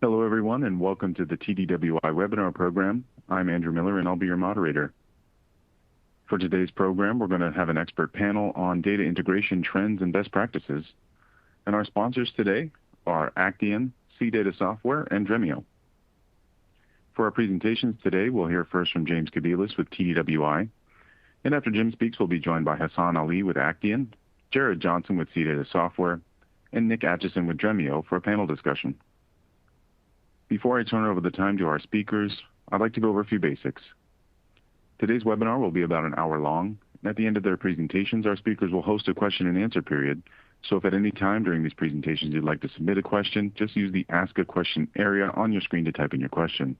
Hello, everyone, and welcome to the TDWI webinar program. I'm Andrew Miller, and I'll be your moderator. For today's program, we're going to have an expert panel on data integration trends and best practices. And our sponsors today are Actian, CData Software, and Dremio. For our presentations today, we'll hear first from James Kobielus with TDWI. And after Jim speaks, we'll be joined by Hassan Ali with Actian, Jared Johnson with CData Software, and Nick Atchison with Dremio for a panel discussion. Before I turn over the time to our speakers, I'd like to go over a few basics. Today's webinar will be about an hour long, and at the end of their presentations, our speakers will host a question and answer period. So if at any time during these presentations you'd like to submit a question, just use the Ask a Question area on your screen to type in your question.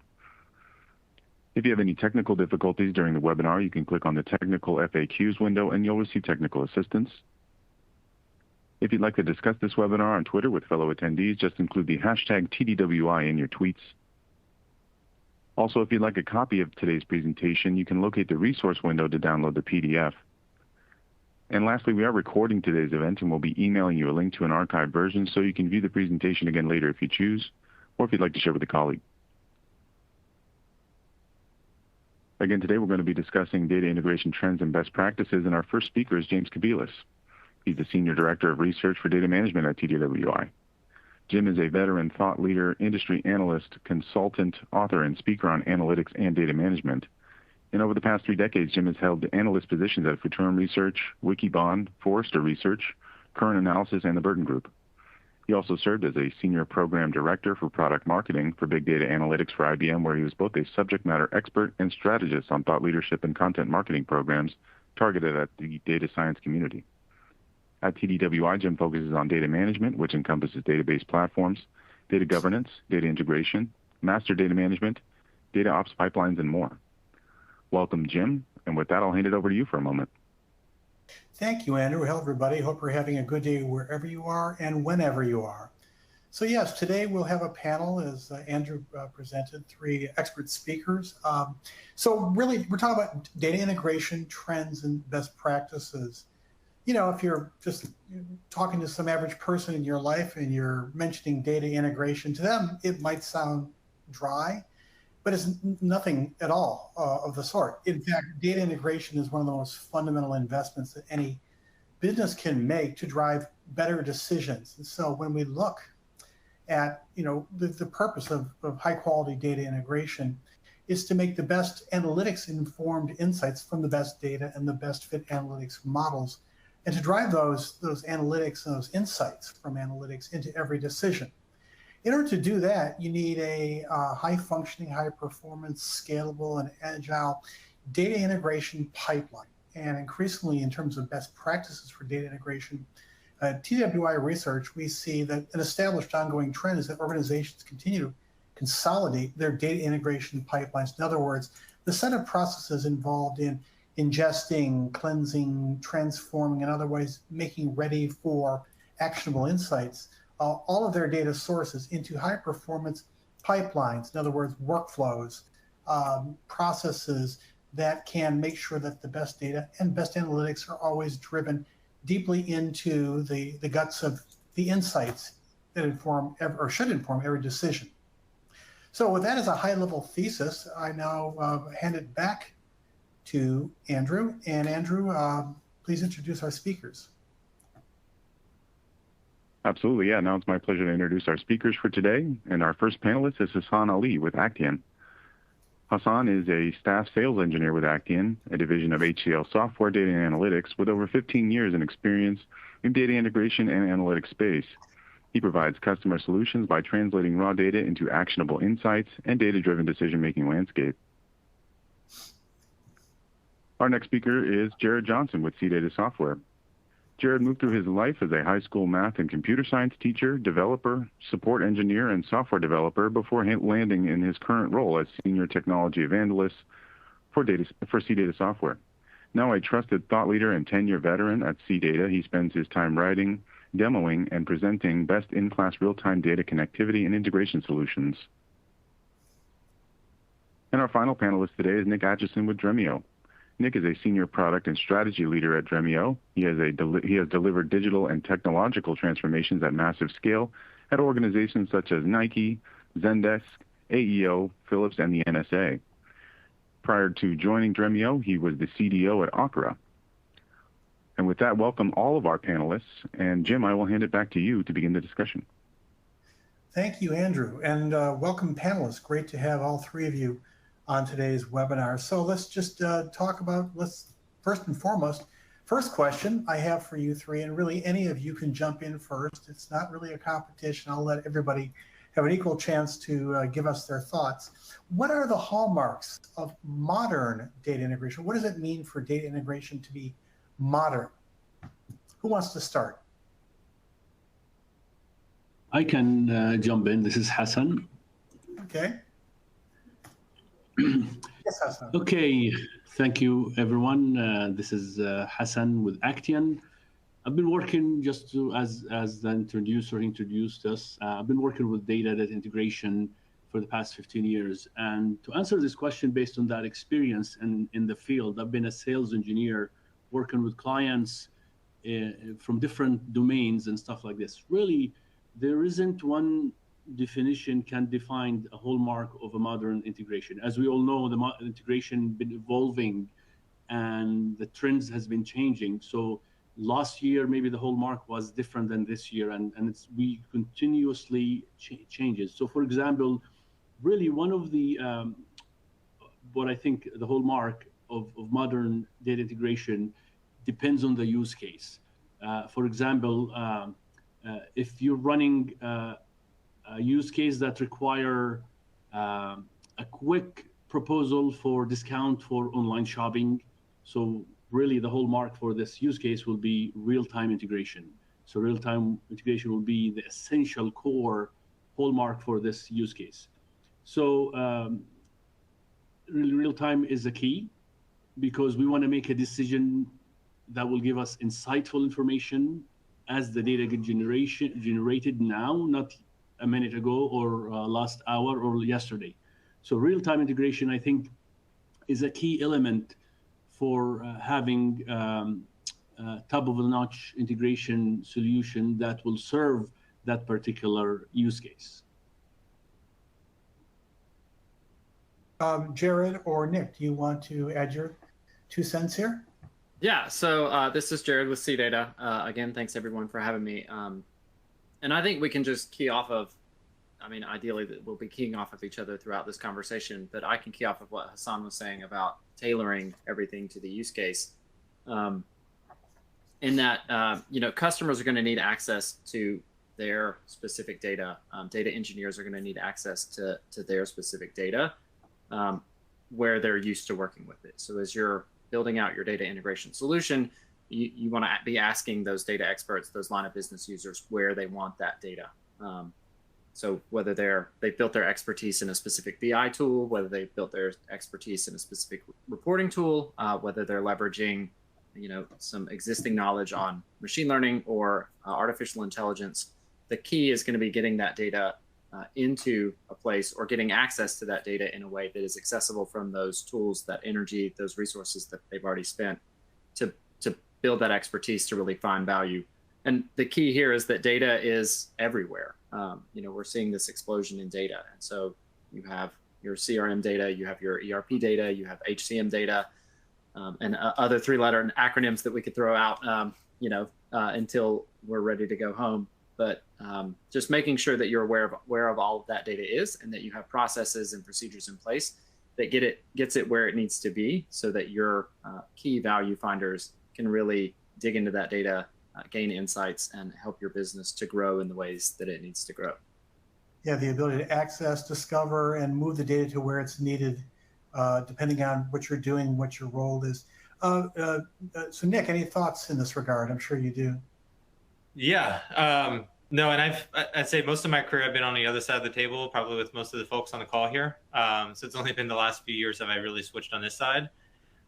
If you have any technical difficulties during the webinar, you can click on the Technical FAQs window and you'll receive technical assistance. If you'd like to discuss this webinar on Twitter with fellow attendees, just include the hashtag TDWI in your tweets. Also, if you'd like a copy of today's presentation, you can locate the resource window to download the PDF. And lastly, we are recording today's event and we'll be emailing you a link to an archived version so you can view the presentation again later if you choose, or if you'd like to share with a colleague. Again, today we're going to be discussing data integration trends and best practices, and our first speaker is James Kobielus. He's the Senior Director of Research for Data Management at TDWI. Jim is a veteran thought leader, industry analyst, consultant, author, and speaker on analytics and data management. And over the past 3 decades, Jim has held analyst positions at Futurum Research, Wikibon, Forrester Research, Current Analysis, and the Burton Group. He also served as a Senior Program Director for Product Marketing for Big Data Analytics for IBM, where he was both a subject matter expert and strategist on thought leadership and content marketing programs targeted at the data science community. At TDWI, Jim focuses on data management, which encompasses database platforms, data governance, data integration, master data management, data ops pipelines, and more. Welcome, Jim. And with that, I'll hand it over to you for a moment. Thank you, Andrew. Hello, everybody. Hope you're having a good day wherever you are and whenever you are. So yes, today we'll have a panel, as Andrew presented, 3 expert speakers. So really, we're talking about data integration trends and best practices. You know, if you're just talking to some average person in your life and you're mentioning data integration, to them, it might sound dry, but it's nothing at all of the sort. In fact, data integration is one of the most fundamental investments that any business can make to drive better decisions. And so when we look at, the purpose of high quality data integration is to make the best analytics informed insights from the best data and the best fit analytics models, and to drive those analytics and those insights from analytics into every decision. In order to do that, you need a high-functioning, high-performance, scalable, and agile data integration pipeline. And increasingly, in terms of best practices for data integration, at TWI Research, we see that an established ongoing trend is that organizations continue to consolidate their data integration pipelines. In other words, the set of processes involved in ingesting, cleansing, transforming, and otherwise making ready for actionable insights, all of their data sources into high-performance pipelines. In other words, workflows, processes that can make sure that the best data and best analytics are always driven deeply into the guts of the insights that inform or should inform every decision. So with that as a high-level thesis, I now hand it back to Andrew. And Andrew, please introduce our speakers. Absolutely, yeah. Now it's my pleasure to introduce our speakers for today. And our first panelist is Hassan Ali with Actian. Hassan is a staff sales engineer with Actian, a division of HCL Software Data and Analytics with over 15 years in experience in data integration and analytics space. He provides customer solutions by translating raw data into actionable insights and data-driven decision-making landscape. Our next speaker is Jared Johnson with CData Software. Jared moved through his life as a high school math and computer science teacher, developer, support engineer, and software developer before landing in his current role as senior technology evangelist for CData Software. Now a trusted thought leader and 10-year veteran at CData, he spends his time writing, demoing, and presenting best-in-class real-time data connectivity and integration solutions. And our final panelist today is Nick Atchison with Dremio. Nick is a senior product and strategy leader at Dremio. He has delivered digital and technological transformations at massive scale at organizations such as Nike, Zendesk, AEO, Philips, and the NSA. Prior to joining Dremio, he was the CDO at Okra. And with that, welcome all of our panelists. And Jim, I will hand it back to you to begin the discussion. Thank you, Andrew, and welcome panelists. Great to have all three of you on today's webinar. So let's just talk about, first and foremost, first question I have for you three, and really any of you can jump in first. It's not really a competition. I'll let everybody have an equal chance to give us their thoughts. What are the hallmarks of modern data integration? What does it mean for data integration to be modern? Who wants to start? I can jump in. This is Hassan. Okay. Yes, Hassan. Okay, thank you, everyone. This is Hassan with Actian. I've been working, just to, as the introducer introduced us, I've been working with data integration for the past 15 years. And to answer this question based on that experience in the field, I've been a sales engineer working with clients from different domains and stuff like this. Really, there isn't one definition can define a hallmark of a modern integration. As we all know, the integration been evolving and the trends has been changing. So last year, maybe the hallmark was different than this year, and we continuously changes. So for example, really one of the, what I think the hallmark of modern data integration depends on the use case. For example, if you're running a use case that require a quick proposal for discount for online shopping. So really the hallmark for this use case will be real-time integration. So real-time integration will be the essential core hallmark for this use case. So real-time is a key because we want to make a decision that will give us insightful information as the data get generated now, not a minute ago or last hour or yesterday. So real-time integration, I think, is a key element for having top-of-the-notch integration solution that will serve that particular use case. Jared or Nick, do you want to add your 2 cents here? Yeah, so this is Jared with CData. Again, thanks everyone for having me. And I think we can just key off of, I mean, ideally we'll be keying off of each other throughout this conversation, but I can key off of what Hassan was saying about tailoring everything to the use case. In that, you know, customers are going to need access to their specific data. Data engineers are going to need access to their specific data where they're used to working with it. So as you're building out your data integration solution, you want to be asking those data experts, those line of business users, where they want that data. So whether they've built their expertise in a specific BI tool, whether they've built their expertise in a specific reporting tool, whether they're leveraging, you know, some existing knowledge on machine learning or artificial intelligence, the key is going to be getting that data into a place or getting access to that data in a way that is accessible from those tools, that energy, those resources that they've already spent to build that expertise to really find value. And the key here is that data is everywhere. You know, we're seeing this explosion in data. And so you have your CRM data, you have your ERP data, you have HCM data, and other 3-letter acronyms that we could throw out, you know, until we're ready to go home. But just making sure that you're aware of all of that data is, and that you have processes and procedures in place that gets it where it needs to be, so that your key value finders can really dig into that data, gain insights, and help your business to grow in the ways that it needs to grow. Yeah, the ability to access, discover, and move the data to where it's needed, depending on what you're doing, what your role is. So Nick, any thoughts in this regard? I'm sure you do. Yeah, no, and I'd say most of my career I've been on the other side of the table, probably with most of the folks on the call here. So it's only been the last few years that I really switched on this side.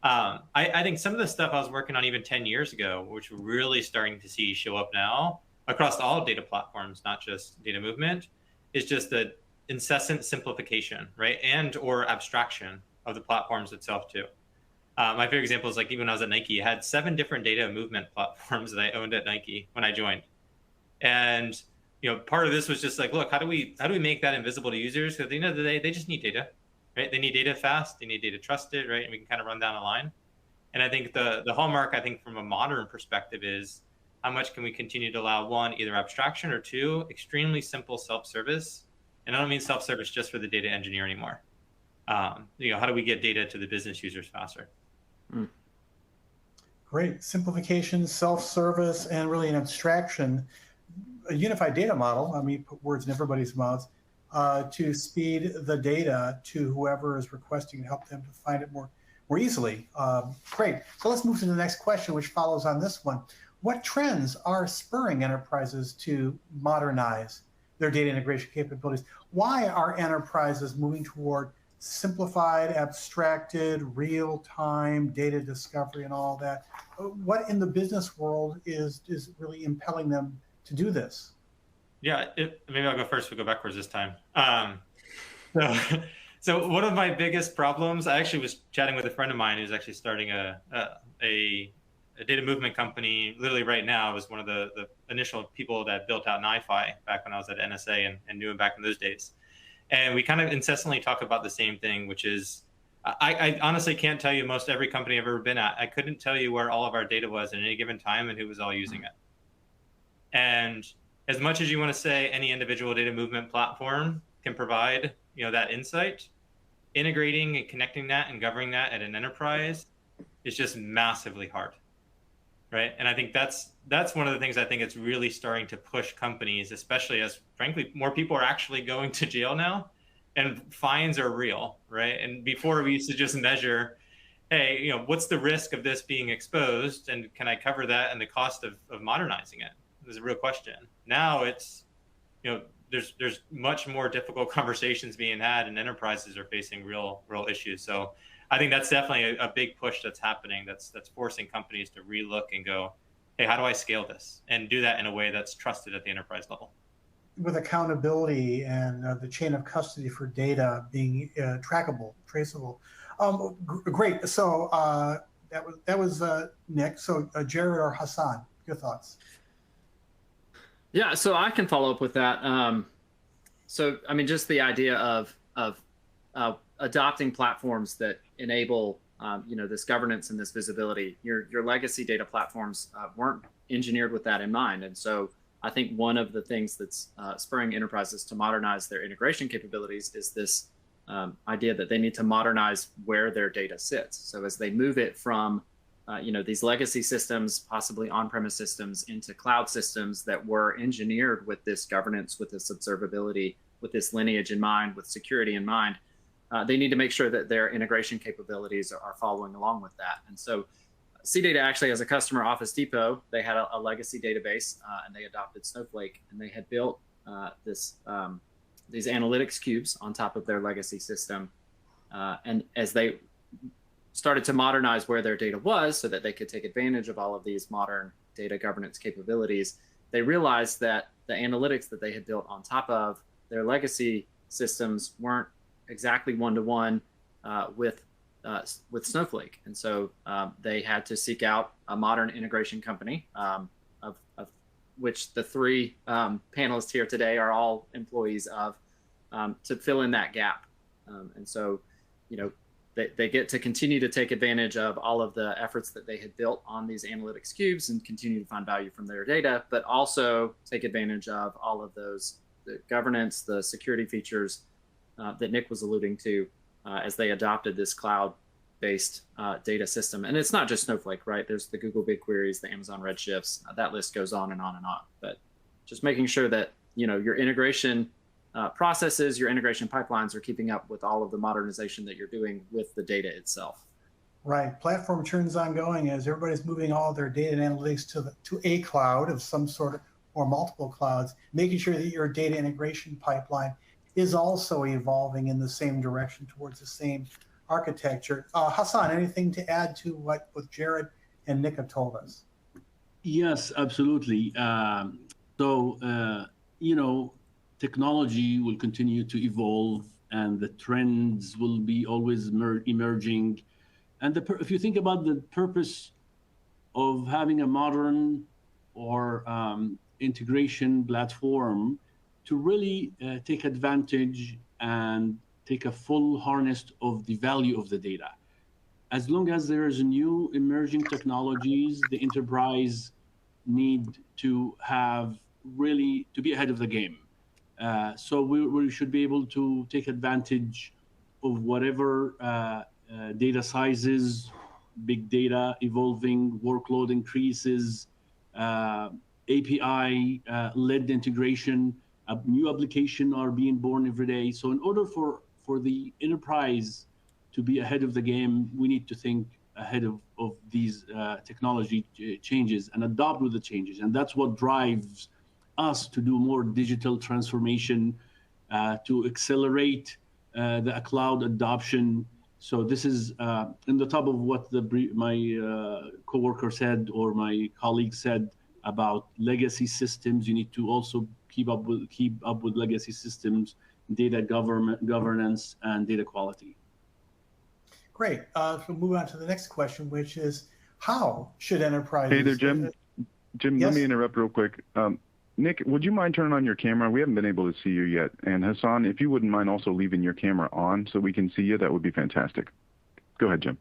I think some of the stuff I was working on even 10 years ago, which we're really starting to see show up now across all data platforms, not just data movement, is just the incessant simplification, right? And or abstraction of the platforms itself too. My favorite example is like even when I was at Nike, I had 7 different data movement platforms that I owned at Nike when I joined. And part of this was just like, look, how do we make that invisible to users? Because at the end of the day, they just need data, right? They need data fast, they need data trusted, right? And we can kind of run down the line. And I think the hallmark, I think, from a modern perspective is how much can we continue to allow, one, either abstraction, or two, extremely simple self-service. And I don't mean self-service just for the data engineer anymore. How do we get data to the business users faster? Great. Simplification, self-service, and really an abstraction, a unified data model, I mean, put words in everybody's mouths, to speed the data to whoever is requesting and help them to find it more easily. Great. So let's move to the next question, which follows on this one. What trends are spurring enterprises to modernize their data integration capabilities? Why are enterprises moving toward simplified, abstracted, real-time data discovery and all that? What in the business world is really impelling them to do this? Yeah, maybe I'll go first. We'll go backwards this time. So one of my biggest problems, I actually was chatting with a friend of mine who's actually starting a data movement company literally right now. I was one of the initial people that built out NiFi back when I was at NSA and knew him back in those days. And we kind of incessantly talk about the same thing, which is, I honestly can't tell you most every company I've ever been at. I couldn't tell you where all of our data was at any given time and who was all using it. And as much as you want to say any individual data movement platform can provide, that insight, integrating and connecting that and governing that at an enterprise is just massively hard, right? And I think that's one of the things I think it's really starting to push companies, especially as, frankly, more people are actually going to jail now and fines are real, right? And before we used to just measure, hey, what's the risk of this being exposed and can I cover that and the cost of modernizing it? Is a real question. Now it's, there's much more difficult conversations being had and enterprises are facing real issues. So I think that's definitely a big push that's happening that's forcing companies to relook and go, hey, how do I scale this? And do that in a way that's trusted at the enterprise level. With accountability and the chain of custody for data being trackable, traceable. Great. So that was Nick. So Jared or Hassan, your thoughts? Yeah, so I can follow up with that. So I mean, just the idea of adopting platforms that enable this governance and this visibility. Your legacy data platforms weren't engineered with that in mind, and so I think one of the things that's spurring enterprises to modernize their integration capabilities is this idea that they need to modernize where their data sits. So as they move it from these legacy systems, possibly on-premise systems, into cloud systems that were engineered with this governance, with this observability, with this lineage in mind, with security in mind, they need to make sure that their integration capabilities are following along with that. And so CData actually, as a customer, Office Depot, they had a legacy database and they adopted Snowflake, and they had built these analytics cubes on top of their legacy system. And as they started to modernize where their data was so that they could take advantage of all of these modern data governance capabilities, they realized that the analytics that they had built on top of their legacy systems weren't exactly one-to-one with Snowflake. And so they had to seek out a modern integration company, of which the three panelists here today are all employees of, to fill in that gap. And so, they get to continue to take advantage of all of the efforts that they had built on these analytics cubes and continue to find value from their data, but also take advantage of all of those, the governance, the security features that Nick was alluding to as they adopted this cloud-based data system. And it's not just Snowflake, right? There's the Google BigQueries, the Amazon Redshifts, that list goes on and on and on. But just making sure that, your integration processes, your integration pipelines are keeping up with all of the modernization that you're doing with the data itself. Right. Platform churn's ongoing as everybody's moving all their data and analytics to a cloud of some sort or multiple clouds, making sure that your data integration pipeline is also evolving in the same direction towards the same architecture. Hassan, anything to add to what Jared and Nick have told us? Yes, absolutely. Technology will continue to evolve and the trends will be always emerging. And if you think about the purpose of having a modern or integration platform to really take advantage and take a full harness of the value of the data. As long as there is new emerging technologies, the enterprise need to have really to be ahead of the game. So we should be able to take advantage of whatever data sizes, big data evolving, workload increases, API-led integration, new applications are being born every day. So in order for the enterprise to be ahead of the game, we need to think ahead of these technology changes and adopt with the changes. And that's what drives us to do more digital transformation, to accelerate the cloud adoption. So this is in the top of what my coworker said or my colleague said about legacy systems. You need to also keep up with legacy systems, data governance, and data quality. Great. So we'll move on to the next question, which is how should enterprises... Hey there, Jim. Jim, yes? Let me interrupt real quick. Nick, would you mind turning on your camera? We haven't been able to see you yet. And Hassan, if you wouldn't mind also leaving your camera on so we can see you, that would be fantastic. Go ahead, Jim.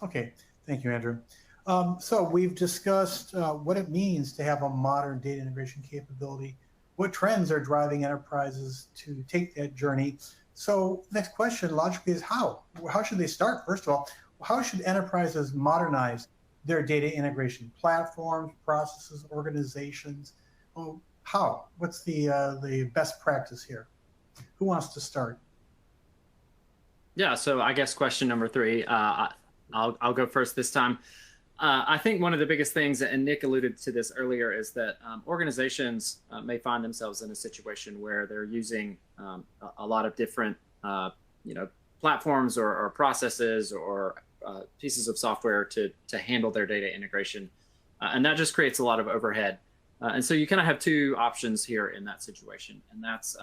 Okay. Thank you, Andrew. So we've discussed what it means to have a modern data integration capability, what trends are driving enterprises to take that journey. So next question logically is how? How should they start? First of all, how should enterprises modernize their data integration platforms, processes, organizations? Well, how? What's the best practice here? Who wants to start? Yeah, so I guess question number 3, I'll go first this time. I think one of the biggest things, and Nick alluded to this earlier, is that organizations may find themselves in a situation where they're using a lot of different, platforms or processes or pieces of software to handle their data integration, and that just creates a lot of overhead. And so you kind of have 2 options here in that situation, and that's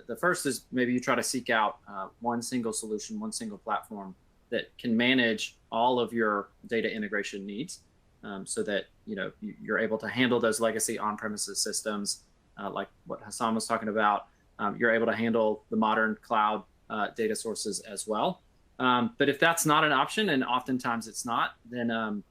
the first is maybe you try to seek out one single solution, one single platform that can manage all of your data integration needs, so that you're able to handle those legacy on-premises systems, like what Hassan was talking about. You're able to handle the modern cloud data sources as well. But if that's not an option, and oftentimes it's not, then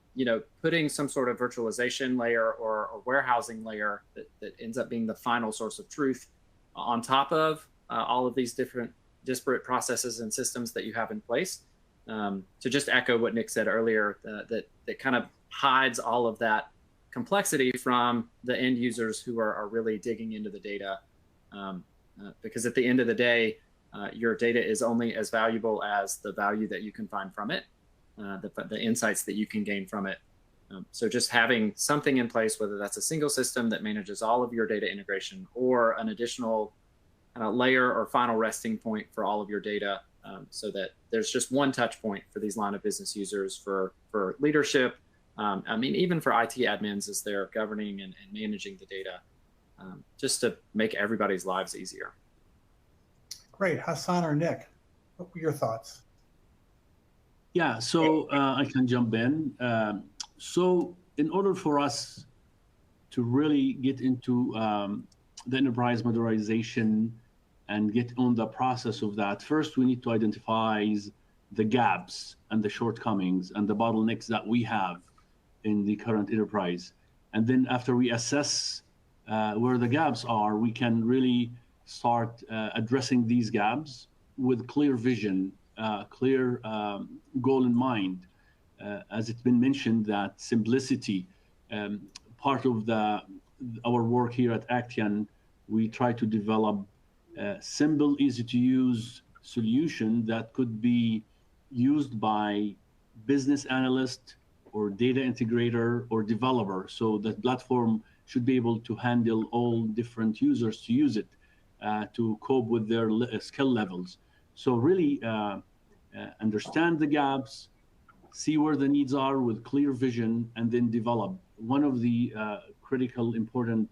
putting some sort of virtualization layer or a warehousing layer that ends up being the final source of truth on top of all of these different disparate processes and systems that you have in place. To just echo what Nick said earlier, that kind of hides all of that complexity from the end users who are really digging into the data. Because at the end of the day, your data is only as valuable as the value that you can find from it, the insights that you can gain from it. So just having something in place, whether that's a single system that manages all of your data integration or an additional layer or final resting point for all of your data, so that there's just one touch point for these line of business users, for leadership. Even for IT admins as they're governing and managing the data, just to make everybody's lives easier. Great. Hassan or Nick, what were your thoughts? Yeah, so I can jump in. So in order for us to really get into the enterprise modernization and get on the process of that, first we need to identify the gaps and the shortcomings and the bottlenecks that we have in the current enterprise. And then after we assess where the gaps are, we can really start addressing these gaps with clear vision, clear goal in mind. As it's been mentioned, that simplicity, part of our work here at Actian, we try to develop a simple, easy to use solution that could be used by business analyst or data integrator or developer. So the platform should be able to handle all different users to use it, to cope with their skill levels. So really understand the gaps, see where the needs are with clear vision, and then develop. One of the critical, important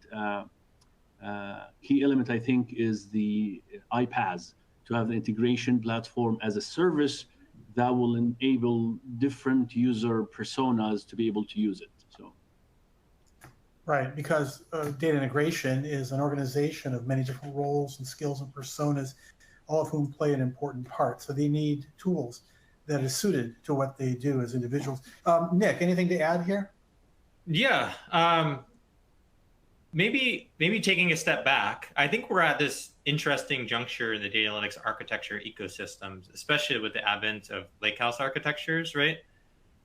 key element, I think, is the iPaaS, to have the integration platform as a service that will enable different user personas to be able to use it. So, Right, because data integration is an organization of many different roles and skills and personas, all of whom play an important part. So they need tools that is suited to what they do as individuals. Nick, anything to add here? Yeah, maybe taking a step back, I think we're at this interesting juncture in the data analytics architecture ecosystems, especially with the advent of lakehouse architectures, right?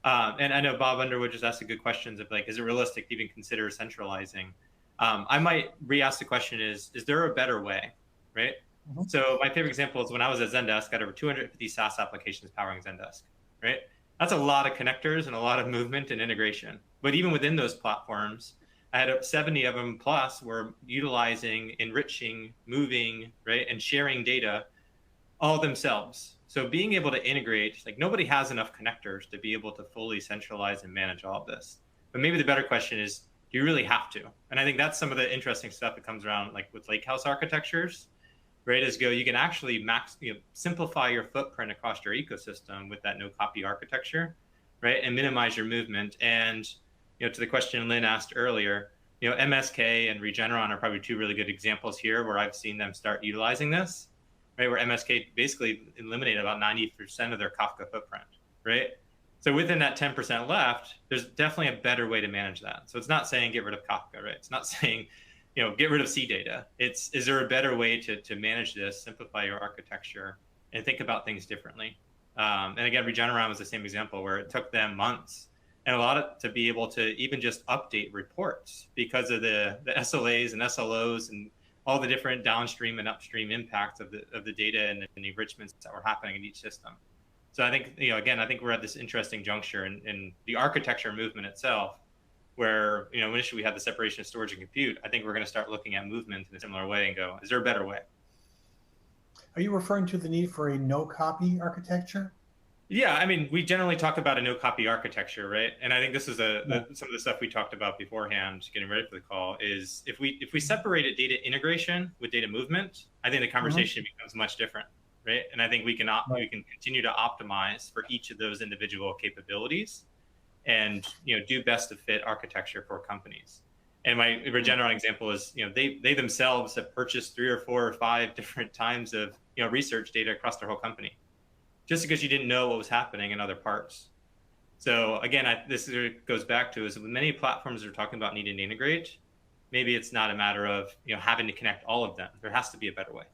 And I know Bob Underwood just asked a good questions of like, is it realistic to even consider centralizing? I might re-ask the question is there a better way, right? Mm-hmm. So my favorite example is when I was at Zendesk, I had over 250 SaaS applications powering Zendesk, right? That's a lot of connectors and a lot of movement and integration. But even within those platforms, I had 70 of them plus were utilizing, enriching, moving, right, and sharing data all themselves. So being able to integrate, like nobody has enough connectors to be able to fully centralize and manage all of this. But maybe the better question is, do you really have to? And I think that's some of the interesting stuff that comes around like with lakehouse architectures, right? Is you can actually simplify your footprint across your ecosystem with that no copy architecture, right? And minimize your movement. And to the question Lynn asked earlier, MSK and Regeneron are probably two really good examples here where I've seen them start utilizing this, right? Where MSK basically eliminated about 90% of their Kafka footprint, right? So within that 10% left, there's definitely a better way to manage that. So it's not saying get rid of Kafka, right? It's not saying, get rid of C data. Is there a better way to manage this, simplify your architecture, and think about things differently? And again, Regeneron was the same example where it took them months and a lot to be able to even just update reports because of the SLAs and SLOs and all the different downstream and upstream impacts of the data and the enrichments that were happening in each system. So I think, again, I think we're at this interesting juncture in the architecture movement itself, where, initially we had the separation of storage and compute. I think we're going to start looking at movement in a similar way and go, is there a better way? Are you referring to the need for a no copy architecture? Yeah, I mean, we generally talk about a no copy architecture, right? And I think this is some of the stuff we talked about beforehand, getting ready for the call, is if we separated data integration with data movement, I think the conversation becomes much different, right? And I think we can continue to optimize for each of those individual capabilities, and do best to fit architecture for companies. And my Regeneron example is, they themselves have purchased 3 or 4 or 5 different times of research data across their whole company, just because you didn't know what was happening in other parts. So again, this goes back to is many platforms are talking about needing to integrate. Maybe it's not a matter of having to connect all of them. There has to be a better way.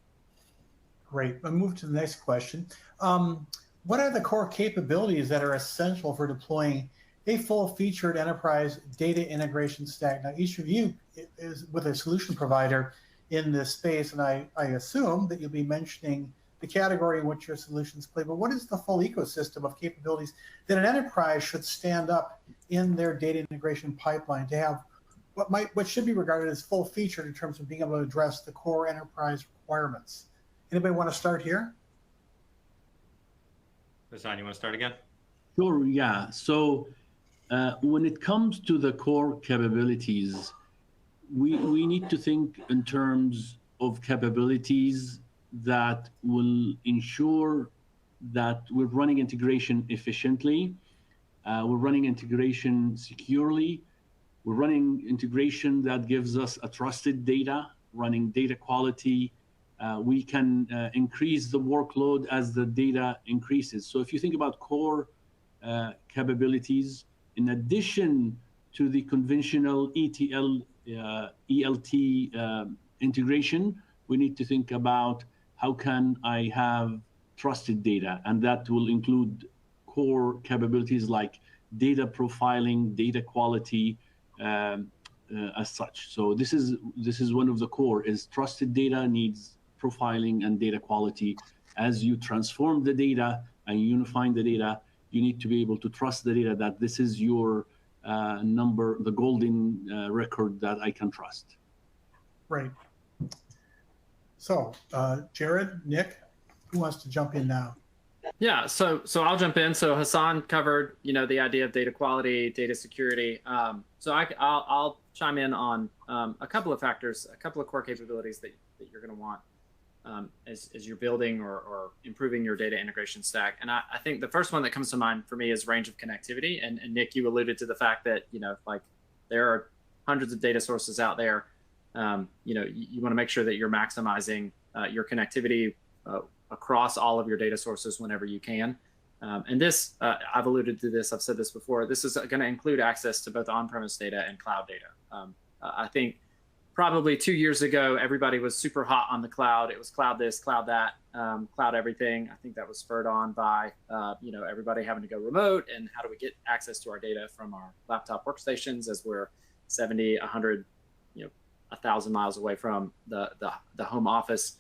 Great. I'll move to the next question. What are the core capabilities that are essential for deploying a full-featured enterprise data integration stack? Now, each of you is with a solution provider in this space, and I assume that you'll be mentioning the category in which your solutions play, but what is the full ecosystem of capabilities that an enterprise should stand up in their data integration pipeline to have what should be regarded as full-featured in terms of being able to address the core enterprise requirements? Anybody want to start here? Hassan, you want to start again? Sure, yeah. So when it comes to the core capabilities, we need to think in terms of capabilities that will ensure that we're running integration efficiently, we're running integration securely, we're running integration that gives us a trusted data, running data quality. We can increase the workload as the data increases. So if you think about core capabilities, in addition to the conventional ETL, ELT integration, we need to think about how can I have trusted data, and that will include core capabilities like data profiling, data quality, as such. So this is one of the core is trusted data needs profiling and data quality. As you transform the data and unifying the data, you need to be able to trust the data that this is your the golden record that I can trust. Right. So, Jared, Nick, who wants to jump in now? Yeah, so I'll jump in. So Hassan covered, the idea of data quality, data security. So I'll chime in on a couple of factors, a couple of core capabilities that you're going to want as you're building or improving your data integration stack. And I think the first one that comes to mind for me is range of connectivity. And Nick, you alluded to the fact that, like there are hundreds of data sources out there. You know, you want to make sure that you're maximizing your connectivity across all of your data sources whenever you can. And this, I've alluded to this, I've said this before, this is going to include access to both on-premise data and cloud data. I think probably 2 years ago, everybody was super hot on the cloud. It was cloud this, cloud that, cloud everything. I think that was spurred on by, you know, everybody having to go remote, and how do we get access to our data from our laptop workstations as we're 70, 100, you know, 1,000 miles away from the home office.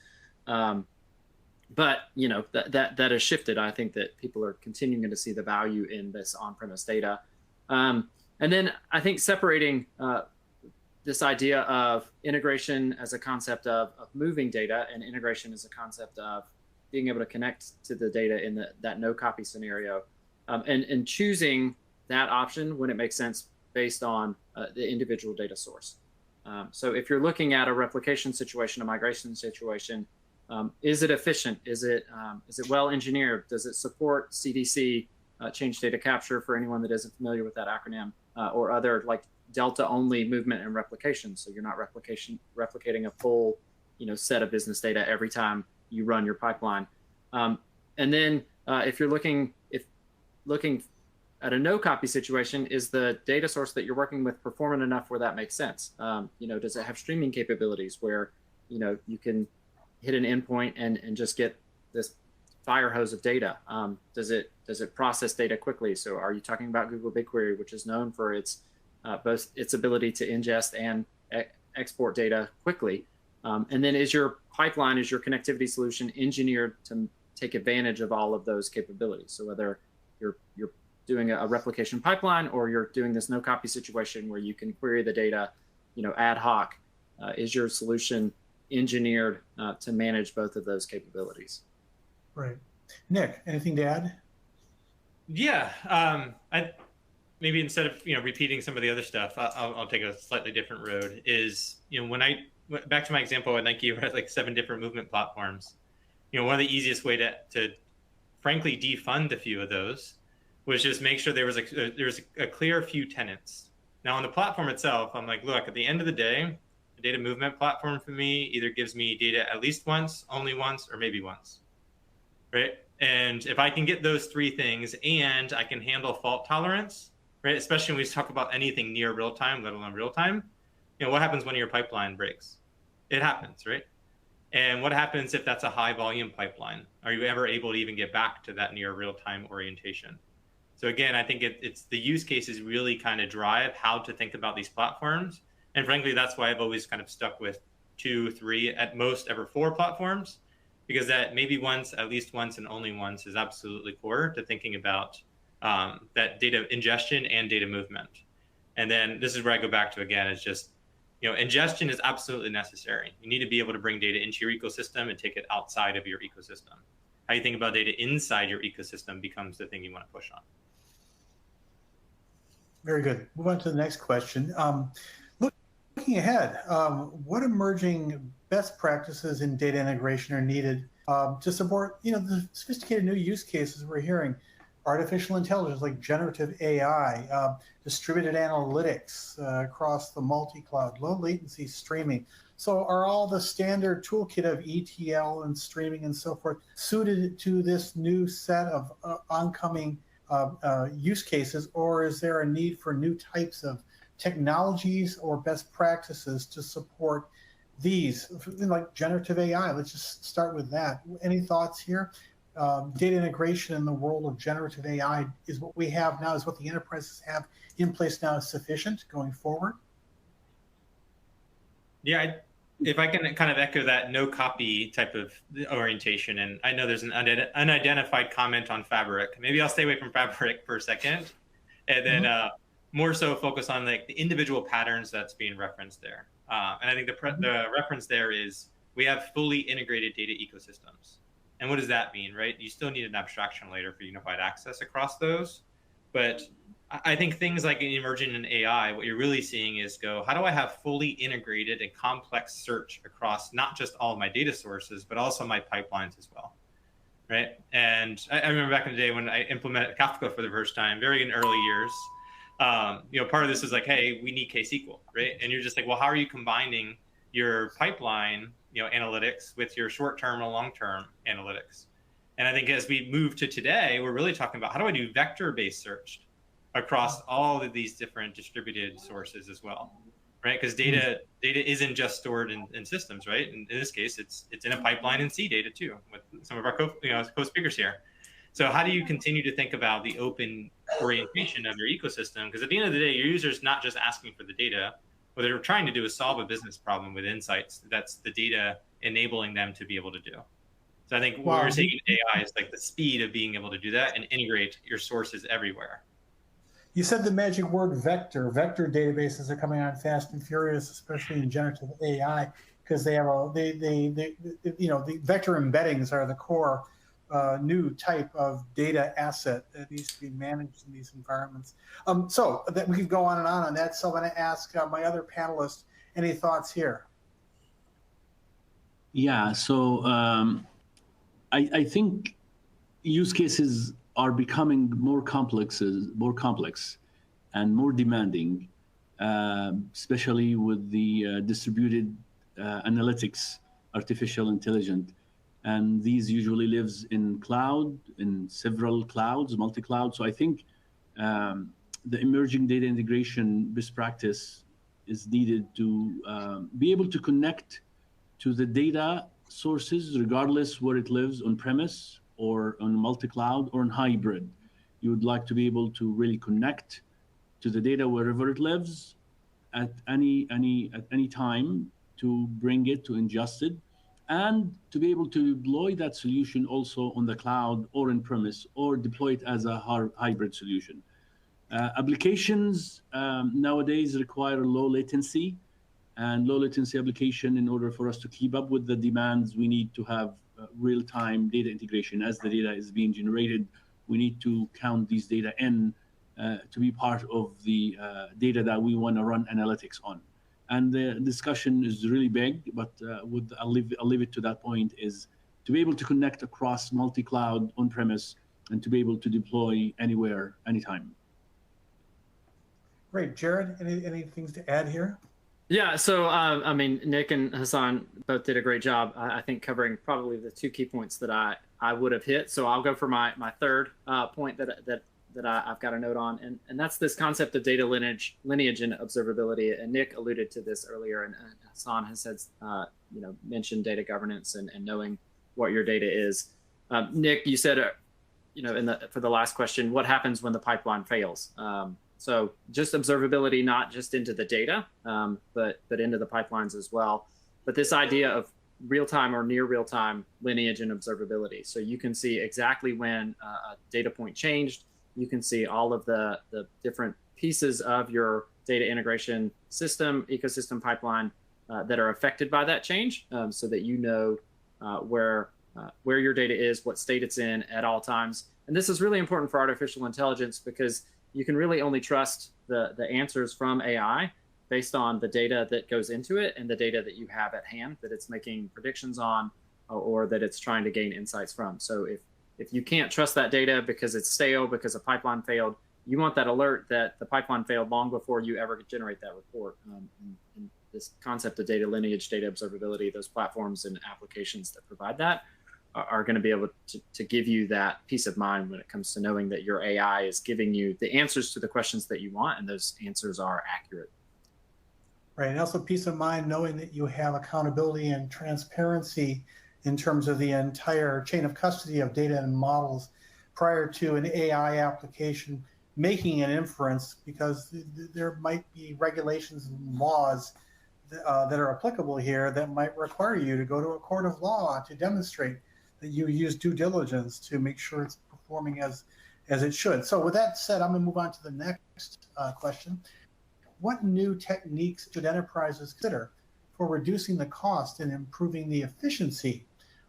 But you know, that has shifted. I think that people are continuing to see the value in this on-premise data. And then I think separating this idea of integration as a concept of moving data, and integration as a concept of being able to connect to the data in that no copy scenario, and choosing that option when it makes sense based on the individual data source. So if you're looking at a replication situation, a migration situation, is it efficient? Is it well engineered? Does it support CDC, change data capture, for anyone that isn't familiar with that acronym, or other like Delta only movement and replication? So you're not replicating a full, you know, set of business data every time you run your pipeline. And then if you're looking at a no copy situation, is the data source that you're working with performant enough where that makes sense? You know, does it have streaming capabilities where, you know, you can hit an endpoint and just get this fire hose of data? Does it process data quickly? So are you talking about Google BigQuery, which is known for its both its ability to ingest and export data quickly? And then is your pipeline, is your connectivity solution engineered to take advantage of all of those capabilities? So whether you're doing a replication pipeline, or you're doing this no copy situation where you can query the data, you know, ad hoc, is your solution engineered to manage both of those capabilities? Right. Nick, anything to add? Yeah, maybe instead of, you know, repeating some of the other stuff, I'll take a slightly different road. Is, you know, when I went back to my example at Nike, where I had like 7 different movement platforms, you know, one of the easiest way to frankly defund a few of those was just make sure there was a clear few tenants. Now on the platform itself, I'm like, look, at the end of the day, the data movement platform for me either gives me data at least once, only once, or maybe once, right? And if I can get those 3 things, and I can handle fault tolerance, right? Especially when we talk about anything near real time, let alone real time, you know, what happens when your pipeline breaks? It happens, right? And what happens if that's a high volume pipeline? Are you ever able to even get back to that near real time orientation? So again, I think it's the use cases really kind of drive how to think about these platforms. And frankly, that's why I've always kind of stuck with 2, 3, at most ever 4 platforms, because that maybe once, at least once, and only once is absolutely core to thinking about that data ingestion and data movement. And then this is where I go back to, again, is just, you know, ingestion is absolutely necessary. You need to be able to bring data into your ecosystem and take it outside of your ecosystem. How you think about data inside your ecosystem becomes the thing you want to push on. Very good. Move on to the next question. Looking ahead, what emerging best practices in data integration are needed to support, you know, the sophisticated new use cases we're hearing? Artificial intelligence like generative AI, distributed analytics across the multi-cloud, low latency streaming. So are all the standard toolkit of ETL and streaming and so forth suited to this new set of oncoming use cases, or is there a need for new types of technologies or best practices to support these, like generative AI? Let's just start with that. Any thoughts here? Data integration in the world of generative AI, is what we have now, is what the enterprises have in place now, is sufficient going forward? Yeah, if I can kind of echo that no copy type of orientation, and I know there's an unidentified comment on Fabric. Maybe I'll stay away from Fabric for a second, and then more so focus on like the individual patterns that's being referenced there. And I think the reference there is we have fully integrated data ecosystems. And what does that mean, right? You still need an abstraction layer for unified access across those. But I think things like emerging in AI, what you're really seeing is how do I have fully integrated and complex search across not just all of my data sources, but also my pipelines as well, right? And I remember back in the day when I implemented Kafka for the first time, very in early years, Part of this is like, hey, we need KSQL, right? And you're just like, well, how are you combining your pipeline, analytics with your short-term and long-term analytics? And I think as we move to today, we're really talking about how do I do vector-based search across all of these different distributed sources as well, right? Because data isn't just stored in systems, right? In this case, it's in a pipeline and C data too, with some of our co-speakers here. So how do you continue to think about the open orientation of your ecosystem? Because at the end of the day, your user's not just asking for the data. What they're trying to do is solve a business problem with insights. That's the data enabling them to be able to do. So I think what we're seeing in AI is like the speed of being able to do that and integrate your sources everywhere. You said the magic word vector. Vector databases are coming on fast and furious, especially in generative AI, because they have the vector embeddings are the core new type of data asset that needs to be managed in these environments. So that we could go on that. So I'm going to ask my other panelists, any thoughts here? Yeah, so I think use cases are becoming more complex and more demanding, especially with the distributed analytics, artificial intelligence. And these usually lives in cloud, in several clouds, multi-cloud. So I think the emerging data integration best practice is needed to be able to connect to the data sources, regardless where it lives, on premise or on multi-cloud or on hybrid. You would like to be able to really connect to the data wherever it lives at any time, to bring it, to ingest it, and to be able to deploy that solution also on the cloud or in premise, or deploy it as a hybrid solution. Applications nowadays require low latency, and low latency application. In order for us to keep up with the demands, we need to have real-time data integration. As the data is being generated, we need to count these data in to be part of the data that we want to run analytics on. And the discussion is really big, but I'll leave it to that point, is to be able to connect across multi-cloud, on-premise, and to be able to deploy anywhere, anytime. Great. Jared, any things to add here? Yeah, so I mean, Nick and Hassan both did a great job, I think, covering probably the two key points that I would have hit. So I'll go for my third point that I've got a note on, and that's this concept of data lineage and observability. And Nick alluded to this earlier, and Hassan has said, mentioned data governance and knowing what your data is. Nick, you said, for the last question, what happens when the pipeline fails? So just observability, not just into the data, but into the pipelines as well. But this idea of real-time or near real-time lineage and observability. So you can see exactly when a data point changed. You can see all of the different pieces of your data integration system, ecosystem pipeline that are affected by that change, so that you know where your data is, what state it's in at all times. And this is really important for artificial intelligence, because you can really only trust the answers from AI based on the data that goes into it and the data that you have at hand that it's making predictions on, or that it's trying to gain insights from. So if you can't trust that data because it's stale, because a pipeline failed, you want that alert that the pipeline failed long before you ever generate that report. And this concept of data lineage, data observability, those platforms and applications that provide that are going to be able to give you that peace of mind when it comes to knowing that your AI is giving you the answers to the questions that you want, and those answers are accurate. Right, and also peace of mind knowing that you have accountability and transparency in terms of the entire chain of custody of data and models prior to an AI application making an inference, because there might be regulations and laws that are applicable here that might require you to go to a court of law to demonstrate that you use due diligence to make sure it's performing as it should. So with that said, I'm going to move on to the next question. What new techniques should enterprises consider for reducing the cost and improving the efficiency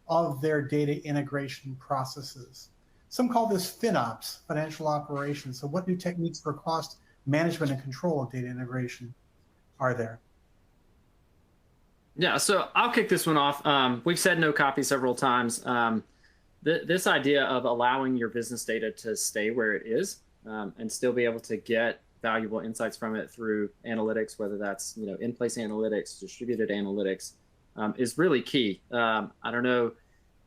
of their data integration processes? Some call this FinOps, financial operations. So what new techniques for cost management and control of data integration are there? Yeah, so I'll kick this one off. We've said no copy several times. This idea of allowing your business data to stay where it is and still be able to get valuable insights from it through analytics, whether that's in-place analytics, distributed analytics, is really key. I don't know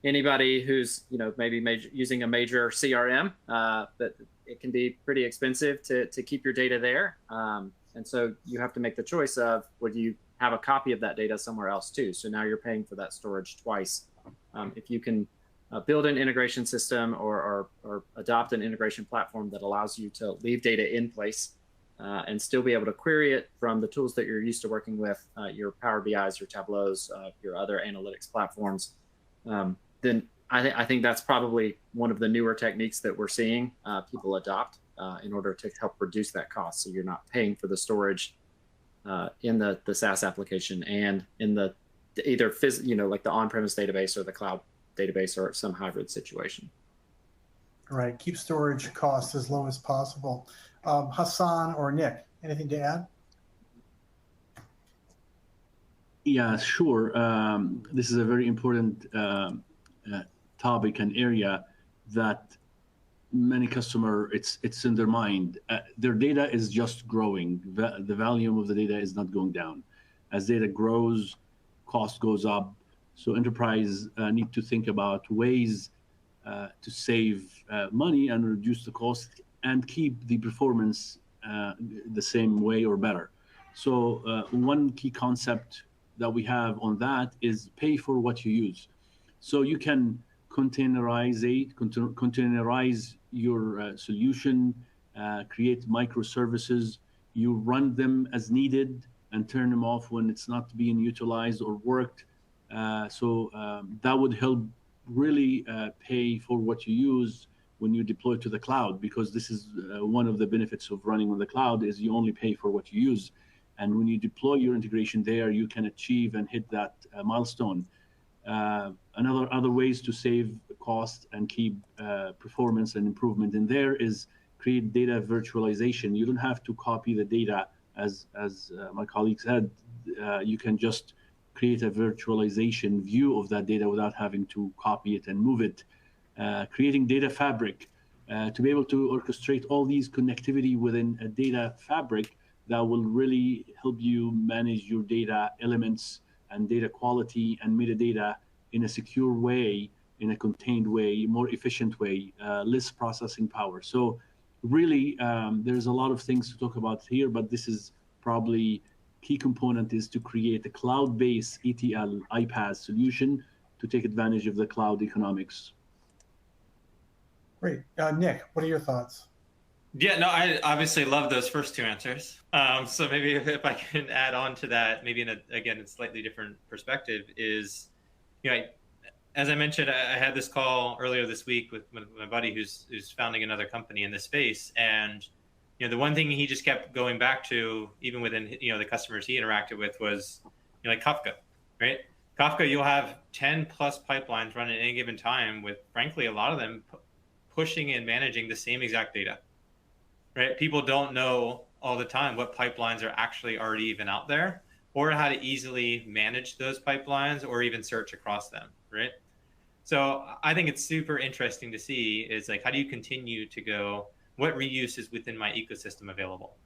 anybody who's maybe using a major CRM, but it can be pretty expensive to keep your data there, and so you have to make the choice of would you have a copy of that data somewhere else too. So now you're paying for that storage twice. If you can build an integration system or adopt an integration platform that allows you to leave data in place and still be able to query it from the tools that you're used to working with, your Power BIs, your Tableaus, your other analytics platforms, then I think that's probably one of the newer techniques that we're seeing people adopt in order to help reduce that cost. So you're not paying for the storage in the SaaS application and in the either like the on-premise database or the cloud database or some hybrid situation. Right. Keep storage costs as low as possible. Hassan or Nick, anything to add? Yeah, sure. This is a very important topic and area that many customer, it's in their mind. Their data is just growing. The volume of the data is not going down. As data grows, cost goes up. So enterprise need to think about ways to save money and reduce the cost and keep the performance the same way or better. So one key concept that we have on that is pay for what you use. So you can containerize your solution, create microservices. You run them as needed and turn them off when it's not being utilized or worked. So that would help really pay for what you use when you deploy to the cloud, because this is one of the benefits of running on the cloud is you only pay for what you use. And when you deploy your integration there, you can achieve and hit that milestone. Other ways to save cost and keep performance and improvement in there is create data virtualization. You don't have to copy the data as my colleague said. You can just create a virtualization view of that data without having to copy it and move it. Creating data fabric to be able to orchestrate all these connectivity within a data fabric that will really help you manage your data elements and data quality and metadata in a secure way, in a contained way, more efficient way, less processing power. So really, there's a lot of things to talk about here, but this is probably key component is to create a cloud-based ETL iPaaS solution to take advantage of the cloud economics. Great. Nick, what are your thoughts? Yeah, no, I obviously love those first two answers. So maybe if I can add on to that, maybe in a slightly different perspective is, as I mentioned, I had this call earlier this week with my buddy who's founding another company in this space. And, the one thing he just kept going back to, even within, the customers he interacted with was, like Kafka, right? Kafka, you'll have 10 plus pipelines running at any given time with, frankly, a lot of them pushing and managing the same exact data. Right? People don't know all the time what pipelines are actually already even out there or how to easily manage those pipelines or even search across them, right? So I think it's super interesting to see is like, how do you continue to go, what reuse is within my ecosystem available,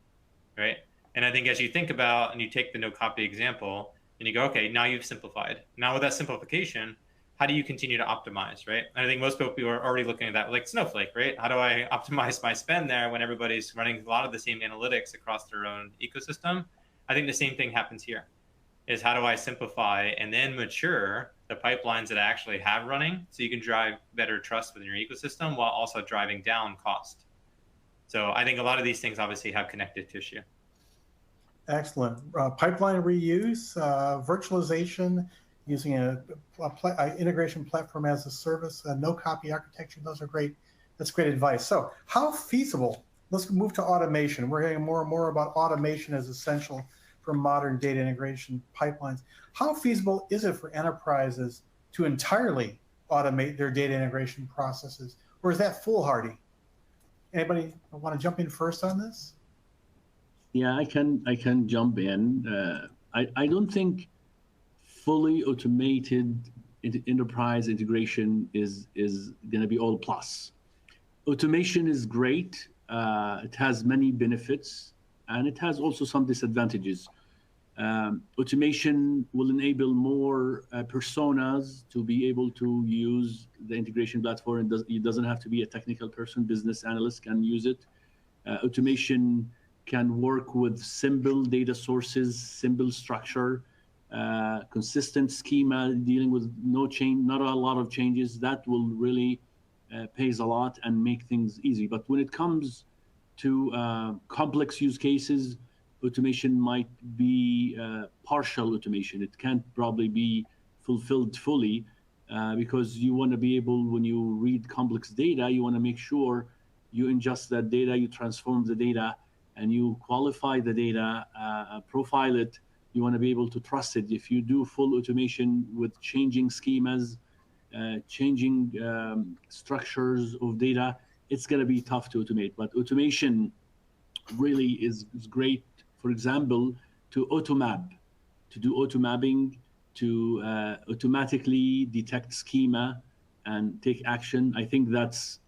right? And I think as you think about, and you take the no copy example and you go, okay, now you've simplified. Now with that simplification, how do you continue to optimize, right? And I think most people are already looking at that like Snowflake, right? How do I optimize my spend there when everybody's running a lot of the same analytics across their own ecosystem? I think the same thing happens here, is how do I simplify and then mature the pipelines that I actually have running so you can drive better trust within your ecosystem while also driving down cost. So I think a lot of these things obviously have connective tissue. Excellent. Pipeline reuse, virtualization, using an integration platform as a service, no copy architecture. Those are great. That's great advice. So how feasible, let's move to automation. We're hearing more and more about automation as essential for modern data integration pipelines. How feasible is it for enterprises to entirely automate their data integration processes? Or is that foolhardy? Anybody want to jump in first on this? Yeah, I can jump in. I don't think fully automated enterprise integration is going to be all plus. Automation is great. It has many benefits. and it has also some disadvantages. Automation will enable more personas to be able to use the integration platform. It doesn't have to be a technical person. Business analyst can use it. Automation can work with simple data sources, simple structure, consistent schema, dealing with no change, not a lot of changes. That will really pays a lot and make things easy. But when it comes to complex use cases, automation might be partial automation. It can't probably be fulfilled fully because you want to be able, when you read complex data, you want to make sure you ingest that data, you transform the data, and you qualify the data, profile it. You want to be able to trust it. If you do full automation with changing schemas, changing structures of data, it's going to be tough to automate. But automation really is great, for example, to automap, to do automapping, to automatically detect schema and take action. I think that's